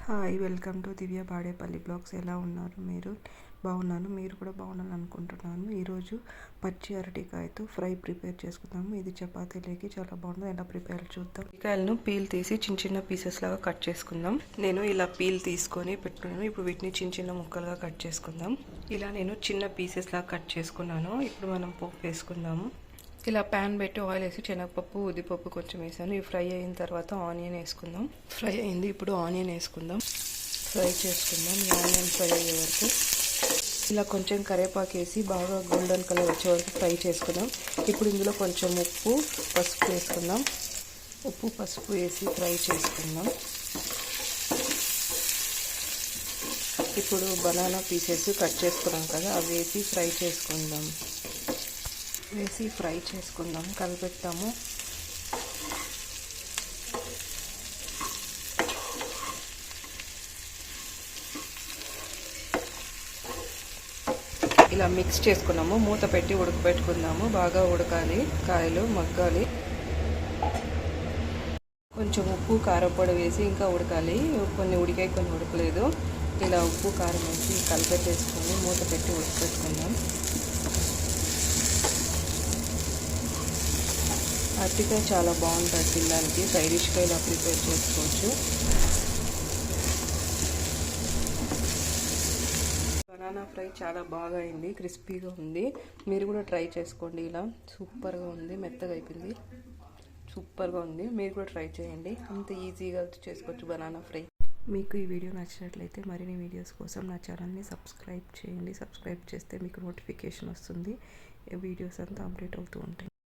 Hi, welcome to Divya Badepalli blogs. ఎలా ఉన్నారు మీరు? బాగున్నాను, మీరు కూడా బాగున్నాను అనుకుంటున్నాను. ఈరోజు పచ్చి అరటికాయతో ఫ్రై ప్రిపేర్ చేసుకుందాము. ఇది చపాతీలోకి చాలా బాగుంటుంది. ఎలా ప్రిపేర్ చూద్దాం. అరటికాయలను పీల్ తీసి చిన్న చిన్న పీసెస్ లాగా కట్ చేసుకుందాం. నేను ఇలా పీల్ తీసుకొని పెట్టుకున్నాను. ఇప్పుడు వీటిని చిన్న చిన్న ముక్కలుగా కట్ చేసుకుందాం. ఇలా నేను చిన్న పీసెస్ లాగా కట్ చేసుకున్నాను. ఇప్పుడు మనం పోపు వేసుకుందాము. ఇలా ప్యాన్ పెట్టి ఆయిల్ వేసి శనగపప్పు, ఉద్దిపప్పు కొంచెం వేసాను. ఇవి ఫ్రై అయిన తర్వాత ఆనియన్ వేసుకుందాం. ఫ్రై అయింది, ఇప్పుడు ఆనియన్ వేసుకుందాం. ఫ్రై చేసుకుందాం. ఈ ఆనియన్ ఫ్రై అయ్యే వరకు ఇలా కొంచెం కరివేపాకు వేసి బాగా గోల్డెన్ కలర్ వచ్చే వరకు ఫ్రై చేసుకుందాం. ఇప్పుడు ఇందులో కొంచెం ఉప్పు, పసుపు వేసుకుందాం. ఉప్పు, పసుపు వేసి ఫ్రై చేసుకుందాం. ఇప్పుడు బనానా పీసెస్ కట్ చేసుకున్నాం కదా, అవి వేసి ఫ్రై చేసుకుందాం. కలిపెట్టాము. ఇలా మిక్స్ చేసుకున్నాము. మూత పెట్టి ఉడకబెట్టుకుందాము. బాగా ఉడకాలి, కాయలు మగ్గాలి. కొంచెం ఉప్పు, కారం పొడి వేసి ఇంకా ఉడకాలి. కొన్ని ఉడికాయి, కొన్ని ఉడకలేదు. ఇలా ఉప్పు, కారం వేసి కలిపెట్టేసుకొని మూత పెట్టి ఉడకబెట్టుకుందాం. అరటికాయ చాలా బాగుంటుంది తినడానికి. సైడ్ డిష్గా ఇలా ప్రిపేర్ చేసుకోవచ్చు. బనానా ఫ్రై చాలా బాగా అయింది, క్రిస్పీగా ఉంది. మీరు కూడా ట్రై చేసుకోండి. ఇలా సూపర్గా ఉంది, మెత్తగా అయిపోయింది, సూపర్గా ఉంది. మీరు కూడా ట్రై చేయండి. అంత ఈజీగా చేసుకోవచ్చు బనానా ఫ్రై. మీకు ఈ వీడియో నచ్చినట్లయితే మరిన్ని వీడియోస్ కోసం నా ఛానల్ని సబ్స్క్రైబ్ చేయండి. సబ్స్క్రైబ్ చేస్తే మీకు నోటిఫికేషన్ వస్తుంది. వీడియోస్ అంతా అప్డేట్ అవుతూ ఉంటాయి.